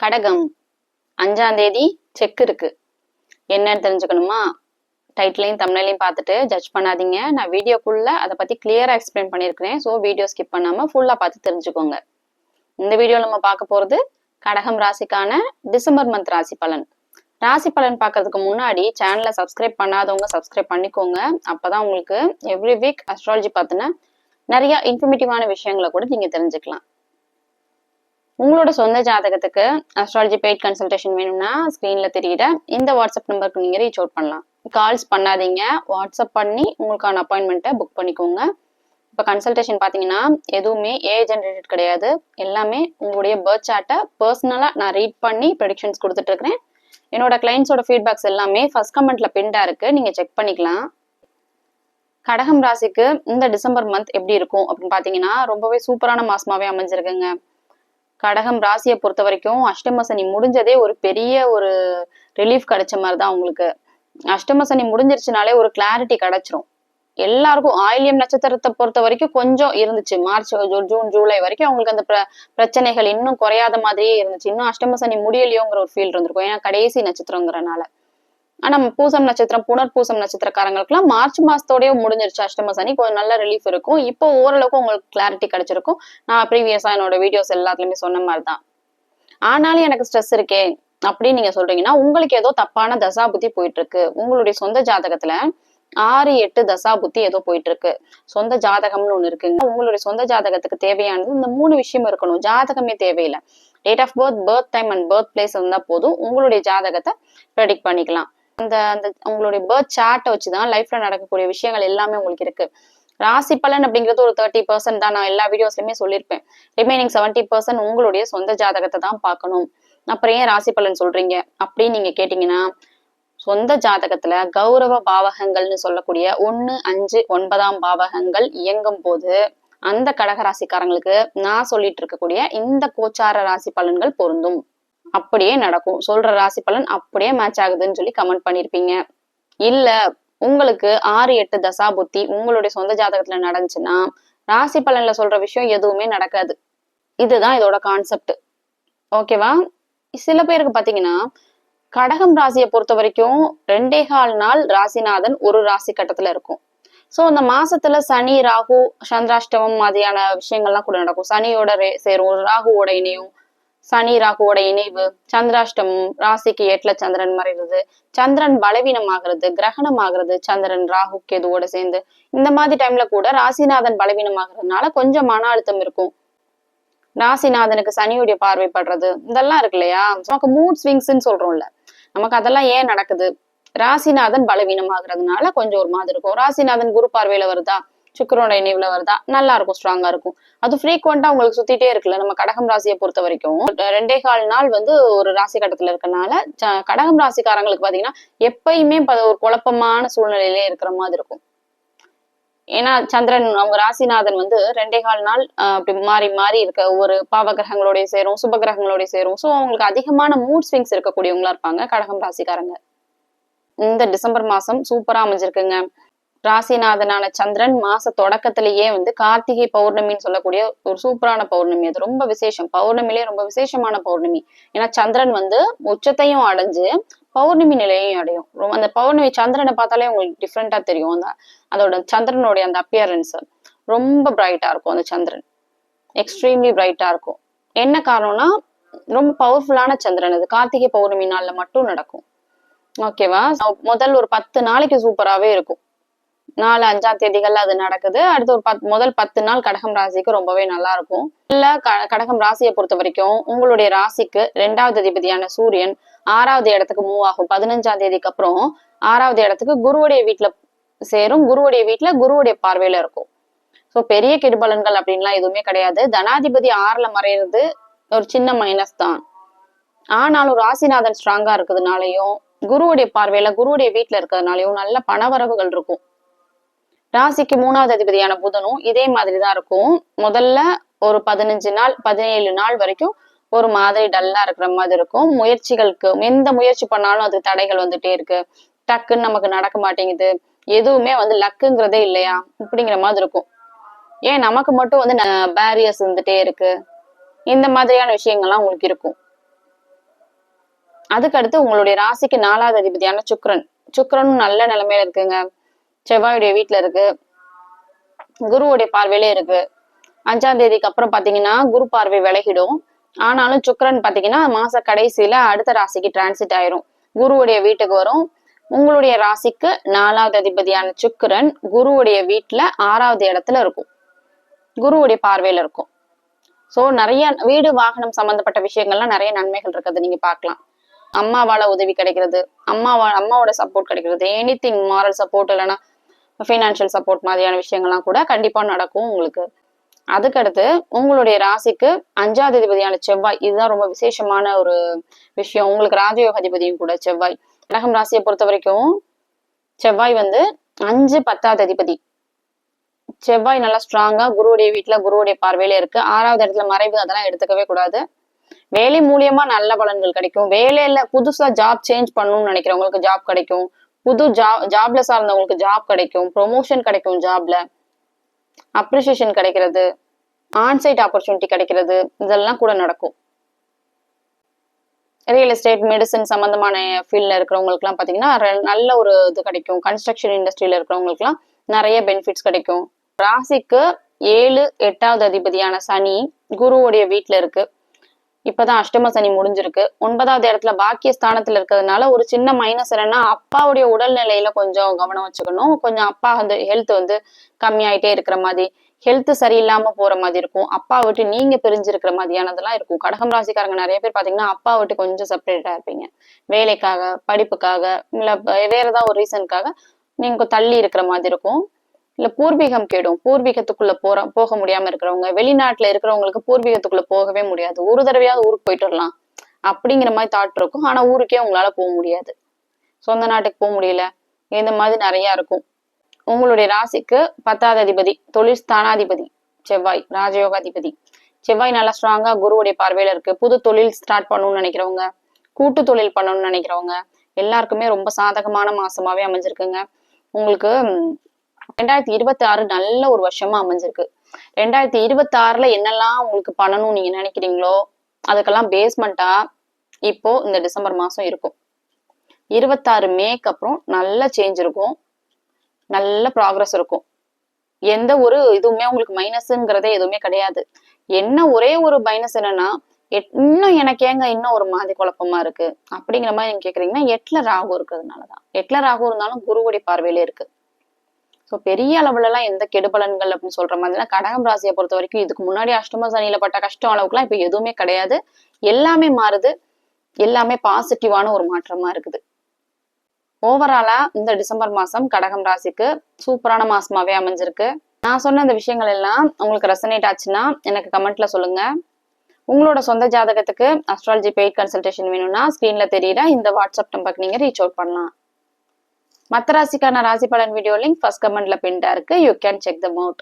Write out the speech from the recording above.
கடகம் 5ஆம் தேதி செக் இருக்கு. என்னன்னு தெரிஞ்சுக்கணுமா? டைட்டிலையும் தம்ப்நெயிலையும் பார்த்துட்டு ஜட்ஜ் பண்ணாதீங்க. நான் வீடியோக்குள்ள அதை பத்தி கிளியரா எக்ஸ்பிளைன் பண்ணியிருக்கிறேன். ஸோ வீடியோ ஸ்கிப் பண்ணாம ஃபுல்லா பார்த்து தெரிஞ்சுக்கோங்க. இந்த வீடியோல நம்ம பார்க்க போறது கடகம் ராசிக்கான டிசம்பர் மந்த் ராசி பலன். ராசி பலன் பார்க்கறதுக்கு முன்னாடி சேனலை சப்ஸ்கிரைப் பண்ணாதவங்க சப்ஸ்கிரைப் பண்ணிக்கோங்க. அப்பதான் உங்களுக்கு எவ்ரி வீக் அஸ்ட்ராலஜி பார்த்தினா நிறைய இன்ஃபர்மேட்டிவான விஷயங்களை கூட நீங்க தெரிஞ்சுக்கலாம். உங்களோட சொந்த ஜாதகத்துக்கு அஸ்ட்ராலஜி பெய்ட் கன்சல்டேஷன் வேணும்னா ஸ்க்ரீன்ல தெரியுற இந்த வாட்ஸ்அப் நம்பருக்கு நீங்க ரீச் அவுட் பண்ணலாம். கால்ஸ் பண்ணாதீங்க, வாட்ஸ்அப் பண்ணி உங்களுக்கான அப்பாயின்மெண்ட்டை புக் பண்ணிக்கோங்க. இப்போ கன்சல்டேஷன் பார்த்தீங்கன்னா எதுவுமே ஏஐ ஜென்ரேட்டட் கிடையாது. எல்லாமே உங்களுடைய பர்த் சார்ட்டை பர்சனலாக நான் ரீட் பண்ணி ப்ரெடிக்ஷன்ஸ் கொடுத்துட்டு இருக்கிறேன். என்னோட கிளைண்ட்ஸோட ஃபீட்பேக்ஸ் எல்லாமே ஃபர்ஸ்ட் கமெண்ட்ல பின்டா இருக்கு, நீங்க செக் பண்ணிக்கலாம். கடகம் ராசிக்கு இந்த டிசம்பர் மந்த் எப்படி இருக்கும் அப்படின்னு பார்த்தீங்கன்னா ரொம்பவே சூப்பரான மாசமாவே அமைஞ்சிருக்குங்க. கடகம் ராசியை பொறுத்த வரைக்கும் அஷ்டம சனி முடிஞ்சதே ஒரு பெரிய ஒரு ரிலீஃப் கிடைச்ச மாதிரிதான் உங்களுக்கு. அஷ்டம சனி முடிஞ்சிருச்சுனாலே ஒரு கிளாரிட்டி கிடைச்சிரும் எல்லாருக்கும். ஆயில்யம் நட்சத்திரத்தை பொறுத்த வரைக்கும் கொஞ்சம் இருந்துச்சு, மார்ச் ஜூன் ஜூலை வரைக்கும் அவங்களுக்கு அந்த பிரச்சனைகள் இன்னும் குறையாத மாதிரியே இருந்துச்சு. இன்னும் அஷ்டம சனி முடியலையோங்கிற ஒரு ஃபீல் இருந்திருக்கும், ஏன்னா கடைசி நட்சத்திரங்கிறனால. ஆனா பூசம் நட்சத்திரம் புனர்பூசம் நட்சத்திரக்காரங்களுக்குலாம் மார்ச் மாசத்தோடய முடிஞ்சிருச்சு அஷ்டம சனி, கொஞ்சம் நல்ல ரிலீஃப் இருக்கும். இப்போ ஓரளவுக்கு உங்களுக்கு கிளாரிட்டி கிடைச்சிருக்கும். நான் ப்ரீவியஸா என்னோட வீடியோஸ் எல்லாத்துலயுமே சொன்ன மாதிரிதான். ஆனாலும் எனக்கு ஸ்ட்ரெஸ் இருக்கே அப்படின்னு நீங்க சொல்றீங்கன்னா உங்களுக்கு ஏதோ தப்பான தசா புத்தி போயிட்டு இருக்கு. உங்களுடைய சொந்த ஜாதகத்துல 6-8 தசா புத்தி ஏதோ போயிட்டு இருக்கு. சொந்த ஜாதகம்னு ஒண்ணு இருக்குங்க. உங்களுடைய சொந்த ஜாதகத்துக்கு தேவையானது இந்த 3 விஷயம் இருக்கணும். ஜாதகமே தேவையில்லை, date of birth, birth time and birth place இருந்தா போதும். உங்களுடைய ஜாதகத்தை ப்ரெடிக்ட் பண்ணிக்கலாம். அந்த அந்த உங்களுடைய பர்த் சார்ட்டை வச்சுதான் லைஃப்ல நடக்கக்கூடிய விஷயங்கள் எல்லாமே உங்களுக்கு இருக்கு. ராசி பலன் அப்படிங்கிறது ஒரு 30% தான், நான் எல்லா வீடியோஸ்லயுமே சொல்லியிருப்பேன். ரிமைனிங் 70% உங்களுடைய சொந்த ஜாதகத்தை தான் பார்க்கணும். அப்புறம் ஏன் ராசி பலன் சொல்றீங்க அப்படின்னு நீங்க கேட்டீங்கன்னா, சொந்த ஜாதகத்துல கௌரவ பாவகங்கள்னு சொல்லக்கூடிய 1, 5, 9ஆம் பாவகங்கள் இயங்கும் போது அந்த கடகராசிக்காரங்களுக்கு நான் சொல்லிட்டு இருக்கக்கூடிய இந்த கோச்சார ராசி பலன்கள் பொருந்தும். அப்படியே நடக்கும். சொல்ற ராசி பலன் அப்படியே மேட்ச் ஆகுதுன்னு சொல்லி கமெண்ட் பண்ணிருப்பீங்க. இல்ல உங்களுக்கு 6-8 தசா புத்தி உங்களுடைய சொந்த ஜாதகத்துல நடந்துச்சுன்னா ராசி பலன்ல சொல்ற விஷயம் எதுவுமே நடக்காது. இதுதான் இதோட கான்செப்ட். ஓகேவா? சில பேருக்கு பாத்தீங்கன்னா கடகம் ராசியை பொறுத்த வரைக்கும் 2.25 நாள் ராசிநாதன் ஒரு ராசி கட்டத்துல இருக்கும். சோ அந்த மாசத்துல சனி ராகு சந்திராஷ்டமம் மாதிரியான விஷயங்கள்லாம் கூட நடக்கும். சனியோட சேரும், ராகுவோட இணையும், சனி ராகுவோட இணைவு, சந்திராஷ்டமம், ராசிக்கு 8ல சந்திரன் மறைறது, சந்திரன் பலவீனம் ஆகுறது, கிரகணம் ஆகுறது, சந்திரன் ராகு கேதுவோட சேர்ந்து இந்த மாதிரி டைம்ல கூட ராசிநாதன் பலவீனம் ஆகுறதுனால கொஞ்சம் மன அழுத்தம் இருக்கும். ராசிநாதனுக்கு சனியுடைய பார்வைப்படுறது இதெல்லாம் இருக்கு இல்லையா, நமக்கு மூட் ஸ்விங்ஸ்ன்னு சொல்றோம்ல, நமக்கு அதெல்லாம் ஏன் நடக்குது? ராசிநாதன் பலவீனம் ஆகுறதுனால கொஞ்சம் ஒரு மாதிரி இருக்கும். ராசிநாதன் குரு பார்வையில வருதா, சுக்கிரனோட இணைவுல வருதா, நல்லா இருக்கும், ஸ்ட்ராங்கா இருக்கும். அது ஃப்ரீக்வெண்டா உங்களுக்கு சுத்திட்டே இருக்குல்ல. நம்ம கடகம் ராசியை பொறுத்த வரைக்கும் 2.25 நாள் ஒரு ராசி கட்டத்துல இருக்கனால கடகம் ராசிக்காரங்களுக்கு பாத்தீங்கன்னா எப்பயுமே ஒரு குழப்பமான சூழ்நிலையிலே இருக்கிற மாதிரி இருக்கும். ஏன்னா சந்திரன் அவங்க ராசிநாதன் 2.25 நாள் அப்படி மாறி மாறி இருக்க ஒவ்வொரு பாவ கிரகங்களோடய சேரும், சுப கிரகங்களோடய சேரும். ஸோ அவங்களுக்கு அதிகமான மூட் ஸ்விங்ஸ் இருக்கக்கூடியவங்களா இருப்பாங்க கடகம் ராசிக்காரங்க. இந்த டிசம்பர் மாசம் சூப்பரா அமைஞ்சிருக்குங்க. ராசிநாதனான சந்திரன் மாச தொடக்கத்திலேயே கார்த்திகை பௌர்ணமின்னு சொல்லக்கூடிய ஒரு சூப்பரான பௌர்ணமி. அது ரொம்ப விசேஷம், பௌர்ணமிலே ரொம்ப விசேஷமான பௌர்ணமி. ஏன்னா சந்திரன் உச்சத்தையும் அடைஞ்சு பௌர்ணமி நிலையையும் அடையும். அந்த பௌர்ணமி சந்திரனை பார்த்தாலே உங்களுக்கு டிஃப்ரெண்டா தெரியும். அதோட சந்திரனுடைய அந்த அப்பியரன்ஸ் ரொம்ப பிரைட்டா இருக்கும். அந்த சந்திரன் எக்ஸ்ட்ரீம்லி பிரைட்டா இருக்கும். என்ன காரணம்னா ரொம்ப பவர்ஃபுல்லான சந்திரன். அது கார்த்திகை பௌர்ணமி நாள்ல மட்டும் நடக்கும். ஓகேவா? முதல் ஒரு 10 நாளைக்கு சூப்பராகவே இருக்கும். 4-5ஆம் தேதிகள்ல அது நடக்குது. அடுத்து ஒரு முதல் 10 நாள் கடகம் ராசிக்கு ரொம்பவே நல்லா இருக்கும். இல்ல கடகம் ராசியை பொறுத்த வரைக்கும் உங்களுடைய ராசிக்கு 2வது அதிபதியான சூரியன் 6வது இடத்துக்கு மூவ் ஆகும். 15ஆம் தேதிக்கு அப்புறம் 6வது இடத்துக்கு குருவுடைய வீட்டுல சேரும். குருவுடைய வீட்டுல குருவுடைய பார்வையில இருக்கும். சோ பெரிய கெடுபலன்கள் அப்படின்லாம் எதுவுமே கிடையாது. தனாதிபதி 6ல மறைறது ஒரு சின்ன மைனஸ் தான். ஆனாலும் ராசிநாதன் ஸ்ட்ராங்கா இருக்கிறதுனாலையும் குருவுடைய பார்வையில குருவுடைய வீட்டுல இருக்கிறதுனாலையும் நல்ல பணவரவுகள் இருக்கும். ராசிக்கு 3வது அதிபதியான புதனும் இதே மாதிரிதான் இருக்கும். முதல்ல ஒரு 15 நாள் 17 நாள் வரைக்கும் ஒரு மாதிரி டல்லா இருக்கிற மாதிரி இருக்கும். முயற்சிகளுக்கு எந்த முயற்சி பண்ணாலும் அது தடைகள் வந்துட்டே இருக்கு, டக்குன்னு நமக்கு நடக்க மாட்டேங்குது, எதுவுமே லக்குங்கிறதே இல்லையா இப்படிங்கிற மாதிரி இருக்கும். ஏன் நமக்கு மட்டும் பேரியர்ஸ் இருந்துட்டே இருக்கு, இந்த மாதிரியான விஷயங்கள்லாம் உங்களுக்கு இருக்கும். அதுக்கடுத்து உங்களுடைய ராசிக்கு 4வது அதிபதியான சுக்கிரன். சுக்கிரனும் நல்ல நிலைமையில இருக்குங்க. செவ்வாயுடைய வீட்டுல இருக்கு, குருவுடைய பார்வையிலே இருக்கு. 5ஆம் தேதிக்கு அப்புறம் பாத்தீங்கன்னா குரு பார்வை விலகிடும். ஆனாலும் சுக்கிரன் பாத்தீங்கன்னா மாச கடைசியில அடுத்த ராசிக்கு டிரான்சிட் ஆயிரும், குருவுடைய வீட்டுக்கு வரும். உங்களுடைய ராசிக்கு 4வது அதிபதியான சுக்கிரன் குருவுடைய வீட்டுல 6வது இடத்துல இருக்கும், குருவுடைய பார்வையில இருக்கும். சோ நிறைய வீடு வாகனம் சம்பந்தப்பட்ட விஷயங்கள்லாம் நிறைய நன்மைகள் இருக்கிறது நீங்க பார்க்கலாம். அம்மாவால உதவி கிடைக்கிறது, அம்மாவோட சப்போர்ட் கிடைக்கிறது, எனிதிங் மாரல் சப்போர்ட் இல்லைன்னா ஃபைனான்சியல் சப்போர்ட் மாதிரியான விஷயங்கள்லாம் கூட கண்டிப்பா நடக்கும் உங்களுக்கு. அதுக்கடுத்து உங்களுடைய ராசிக்கு 5வது அதிபதியான செவ்வாய், இதுதான் ரொம்ப விசேஷமான ஒரு விஷயம். உங்களுக்கு ராஜயோக அதிபதியும் கூட செவ்வாய். கடகம் ராசியை பொறுத்த வரைக்கும் செவ்வாய் 5 10வது அதிபதி. செவ்வாய் நல்லா ஸ்ட்ராங்கா குருவுடைய வீட்டுல குருவுடைய பார்வையில இருக்கு. 6வது இடத்துல மறைவு, அதெல்லாம் எடுத்துக்கவே கூடாது. வேலை மூலியமா நல்ல பலன்கள் கிடைக்கும். வேலையில புதுசா ஜாப் சேஞ்ச் பண்ணணும்னு நினைக்கிறவங்களுக்கு ஜாப் கிடைக்கும். புது ஜாப்ல சார்ந்தவங்களுக்கு ஜாப் கிடைக்கும். ப்ரொமோஷன் கிடைக்கும், ஜாப்ல அப்ரிசியேஷன் கிடைக்கிறது, ஆன்சைட் ஆப்பர்ச்சுனிட்டி கிடைக்கிறது, இதெல்லாம் கூட நடக்கும். ரியல் எஸ்டேட், மெடிசன் சம்பந்தமான ஃபீல்ட்ல இருக்கிறவங்களுக்கு எல்லாம் பாத்தீங்கன்னா நல்ல ஒரு இது கிடைக்கும். கன்ஸ்ட்ரக்ஷன் இண்டஸ்ட்ரியில இருக்கிறவங்களுக்கு எல்லாம் நிறைய பெனிஃபிட்ஸ் கிடைக்கும். ராசிக்கு 7 8வது அதிபதியான சனி குருவுடைய வீட்டுல இருக்கு. இப்பதான் அஷ்டம சனி முடிஞ்சிருக்கு. 9வது இடத்துல பாக்கிய ஸ்தானத்துல இருக்கிறதுனால ஒரு சின்ன மைனஸ் என்னன்னா, அப்பாவுடைய உடல்நிலையில கொஞ்சம் கவனம் வச்சுக்கணும். கொஞ்சம் அப்பா ஹெல்த் கம்மியாயிட்டே இருக்கிற மாதிரி, ஹெல்த் சரியில்லாம போற மாதிரி இருக்கும். அப்பா விட்டு நீங்க பிரிஞ்சிருக்கிற மாதிரியானதெல்லாம் இருக்கும். கடகம் ராசிக்காரங்க நிறைய பேர் பாத்தீங்கன்னா அப்பா விட்டு கொஞ்சம் செப்பரேட்டா இருப்பீங்க. வேலைக்காக, படிப்புக்காக, இல்ல வேற ஏதாவது ஒரு ரீசனுக்காக நீங்க தள்ளி இருக்கிற மாதிரி இருக்கும். இல்ல பூர்வீகம் கேடும், பூர்வீகத்துக்குள்ள போக முடியாம இருக்கிறவங்க, வெளிநாட்டுல இருக்கிறவங்களுக்கு பூர்வீகத்துக்குள்ள போகவே முடியாது. ஒரு தடவையாவது ஊருக்கு போயிட்டு வரலாம் அப்படிங்கிற மாதிரி தாட் இருக்கும். ஆனா ஊருக்கே உங்களால போக முடியாது, சொந்த நாட்டுக்கு போக முடியல, இந்த மாதிரி நிறைய இருக்கும். உங்களுடைய ராசிக்கு 10வது அதிபதி தொழில் ஸ்தானாதிபதி செவ்வாய், ராஜயோகாதிபதி. செவ்வாய் நல்லா ஸ்ட்ராங்கா குருவுடைய பார்வையில இருக்கு. புது தொழில் ஸ்டார்ட் பண்ணணும்னு நினைக்கிறவங்க, கூட்டு தொழில் பண்ணணும்னு நினைக்கிறவங்க எல்லாருக்குமே ரொம்ப சாதகமான மாசமாவே அமைஞ்சிருக்குங்க. உங்களுக்கு 2026 நல்ல ஒரு வருஷமா அமைஞ்சிருக்கு. 2026ல என்னெல்லாம் உங்களுக்கு பண்ணணும்னு நீங்க நினைக்கிறீங்களோ அதுக்கெல்லாம் பேஸ்மெண்டா இப்போ இந்த டிசம்பர் மாசம் இருக்கும். 26 மேக்கு அப்புறம் நல்ல சேஞ்ச் இருக்கும், நல்ல ப்ராக்ரஸ் இருக்கும். எந்த ஒரு இதுவுமே உங்களுக்கு மைனஸ்ங்கிறதே எதுவுமே கிடையாது. என்ன ஒரே ஒரு மைனஸ் என்னன்னா, இன்னும் எனக்கு ஏங்க இன்னும் ஒரு மாதிரி குழப்பமா இருக்கு அப்படிங்கிற மாதிரி நீங்க கேக்குறீங்கன்னா, 8ல ராகு இருக்கிறதுனாலதான். 8ல ராகு இருந்தாலும் குருவுடைய பார்வையிலே இருக்கு. ஸோ பெரிய அளவுல எல்லாம் எந்த கெடுபலன்கள் அப்படின்னு சொல்ற மாதிரி கடகம் ராசியை பொறுத்த வரைக்கும் இதுக்கு முன்னாடி அஷ்டம சனியில பட்ட கஷ்டம் அளவுக்குலாம் இப்ப எதுவுமே கிடையாது. எல்லாமே மாறுது, எல்லாமே பாசிட்டிவான ஒரு மாற்றமா இருக்குது. ஓவராலா இந்த டிசம்பர் மாசம் கடகம் ராசிக்கு சூப்பரான மாசமாவே அமைஞ்சிருக்கு. நான் சொன்ன இந்த விஷயங்கள் எல்லாம் உங்களுக்கு ரெசனேட் ஆச்சுன்னா எனக்கு கமெண்ட்ல சொல்லுங்க. உங்களோட சொந்த ஜாதகத்துக்கு அஸ்ட்ராலஜி பெய்ட் கன்சல்டேஷன் வேணும்னா ஸ்கிரீன்ல தெரியுற இந்த வாட்ஸ்அப் நம்பருக்கு நீங்க ரீச் அவுட் பண்ணலாம். மற்ற ராசிக்கான ராசி பலன் வீடியோ லிங்க் ஃபர்ஸ்ட் கமெண்ட்ல பின்டா இருக்கு, you can check them out.